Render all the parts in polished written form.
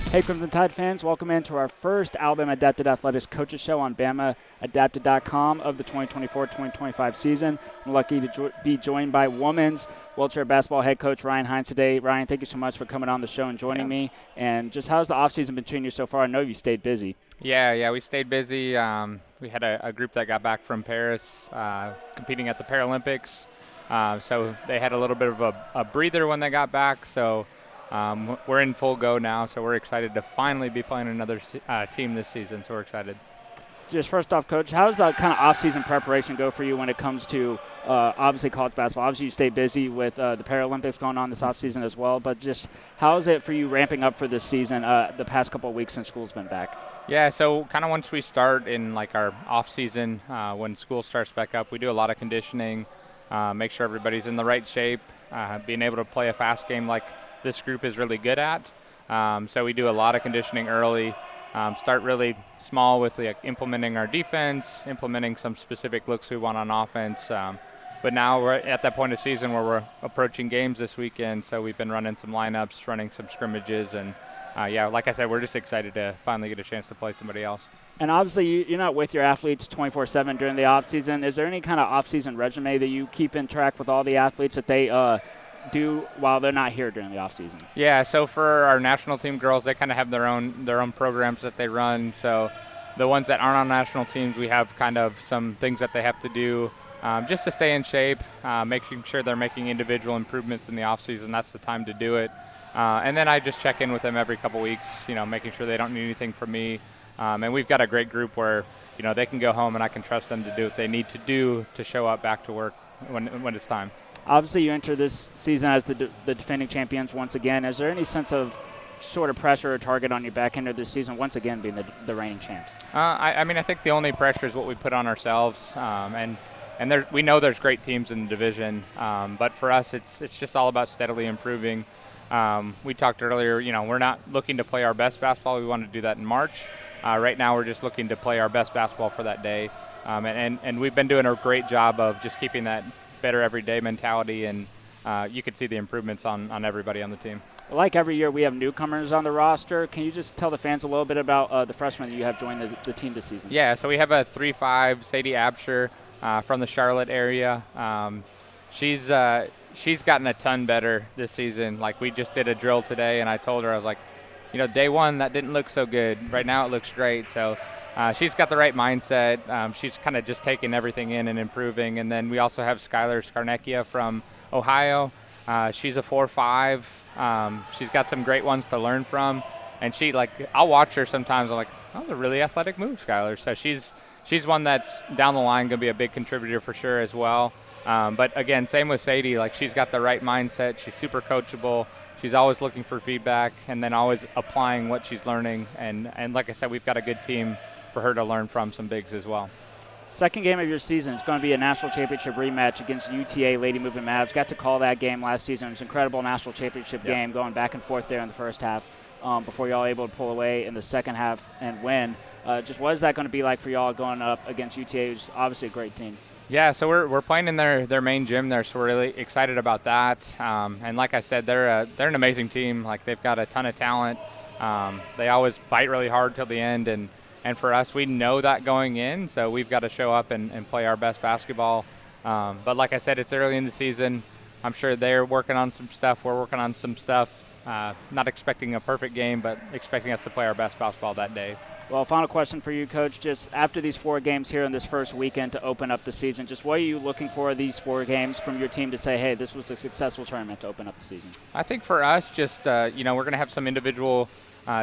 Hey, Crimson Tide fans, welcome into our first Alabama Adapted Athletics Coaches Show on BamaAdapted.com of the 2024-2025 season. I'm lucky to be joined by women's wheelchair basketball head coach Ryan Hynes today. Ryan, thank you so much for coming on the show and joining me. And just how's the offseason been treating you so far? I know you stayed busy. Yeah, we stayed busy. We had a group that got back from Paris competing at the Paralympics. So they had a little bit of a breather when they got back. So we're in full go now, so we're excited to finally be playing another team this season, so we're excited. Just first off, Coach, how does that kind of off-season preparation go for you when it comes to obviously college basketball? Obviously, you stay busy with the Paralympics going on this off-season as well, but just how is it for you ramping up for this season the past couple of weeks since school's been back? Yeah, so kind of once we start in like our off-season, when school starts back up, we do a lot of conditioning, make sure everybody's in the right shape, being able to play a fast game like this group is really good at. So we do a lot of conditioning early, start really small with implementing our defense, implementing some specific looks we want on offense. But now we're at that point of season where we're approaching games this weekend, so we've been running some lineups, running some scrimmages, and like I said, we're just excited to finally get a chance to play somebody else. And obviously, you're not with your athletes 24/7 during the off-season. Is there any kind of off-season resume that you keep in track with all the athletes that they do while they're not here during the off season? Yeah, so for our national team girls, they kind of have their own programs that they run. So the ones that aren't on national teams, we have kind of some things that they have to do just to stay in shape, making sure they're making individual improvements in the off season. That's the time to do it. And then I just check in with them every couple weeks, making sure they don't need anything from me. And we've got a great group where, they can go home and I can trust them to do what they need to do to show up back to work when it's time. Obviously, you enter this season as the defending champions once again. Is there any sense of sort of pressure or target on your back end of this season, once again being the reigning champs? I think the only pressure is what we put on ourselves. And we know there's great teams in the division. But for us, it's just all about steadily improving. We talked earlier, we're not looking to play our best basketball. We want to do that in March. Right now, we're just looking to play our best basketball for that day. And we've been doing a great job of just keeping that better everyday mentality, and you can see the improvements on everybody on the team. Like every year, we have newcomers on the roster. Can you just tell the fans a little bit about the freshmen that you have joined the team this season? Yeah, so we have a 3'5", Sadie Absher from the Charlotte area. She's gotten a ton better this season. Like, we just did a drill today, and I told her, I was like, day one, that didn't look so good. Right now it looks great. So she's got the right mindset. She's kind of just taking everything in and improving. And then we also have Skylar Skarnecchia from Ohio. She's a 4'5". She's got some great ones to learn from. And I'll watch her sometimes. I'm like, oh, they're really athletic moves, Skylar. So she's one that's down the line going to be a big contributor for sure as well. But again, same with Sadie. Like, she's got the right mindset. She's super coachable. She's always looking for feedback and then always applying what she's learning. And like I said, we've got a good team for her to learn from, some bigs as well. Second game of your season is going to be a national championship rematch against UTA Lady Movement Mavs. Got to call that game last season. It was an incredible national championship game going back and forth there in the first half before y'all able to pull away in the second half and win. Just what is that going to be like for y'all going up against UTA, who's obviously a great team? Yeah, so we're playing in their main gym there, so we're really excited about that. And like I said, they're an amazing team. Like, they've got a ton of talent. They always fight really hard till the end, and for us, we know that going in, so we've got to show up and play our best basketball. But like I said, it's early in the season. I'm sure they're working on some stuff. We're working on some stuff. Not expecting a perfect game, but expecting us to play our best basketball that day. Well, final question for you, Coach. Just after these 4 games here in this first weekend to open up the season, just what are you looking for these 4 games from your team to say, hey, this was a successful tournament to open up the season? I think for us, just, we're going to have some individual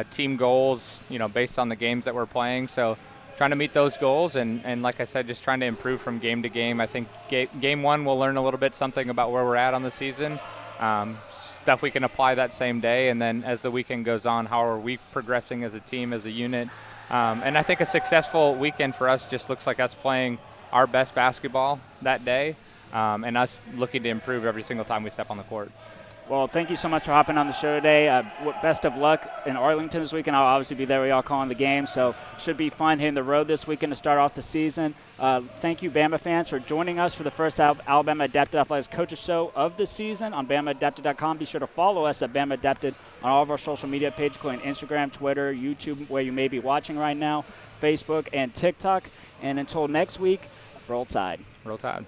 team goals, based on the games that we're playing. So trying to meet those goals and like I said, just trying to improve from game to game. I think game 1 we'll learn a little bit something about where we're at on the season, stuff we can apply that same day. And then as the weekend goes on, how are we progressing as a team, as a unit? And I think a successful weekend for us just looks like us playing our best basketball that day and us looking to improve every single time we step on the court. Well, thank you so much for hopping on the show today. Best of luck in Arlington this weekend. I'll obviously be there with y'all calling the game, so should be fun hitting the road this weekend to start off the season. Thank you, Bama fans, for joining us for the first Alabama Adapted Athletics Coaches Show of the season on BamaAdapted.com. Be sure to follow us at Bama Adapted on all of our social media pages, including Instagram, Twitter, YouTube, where you may be watching right now, Facebook, and TikTok. And until next week, Roll Tide. Roll Tide.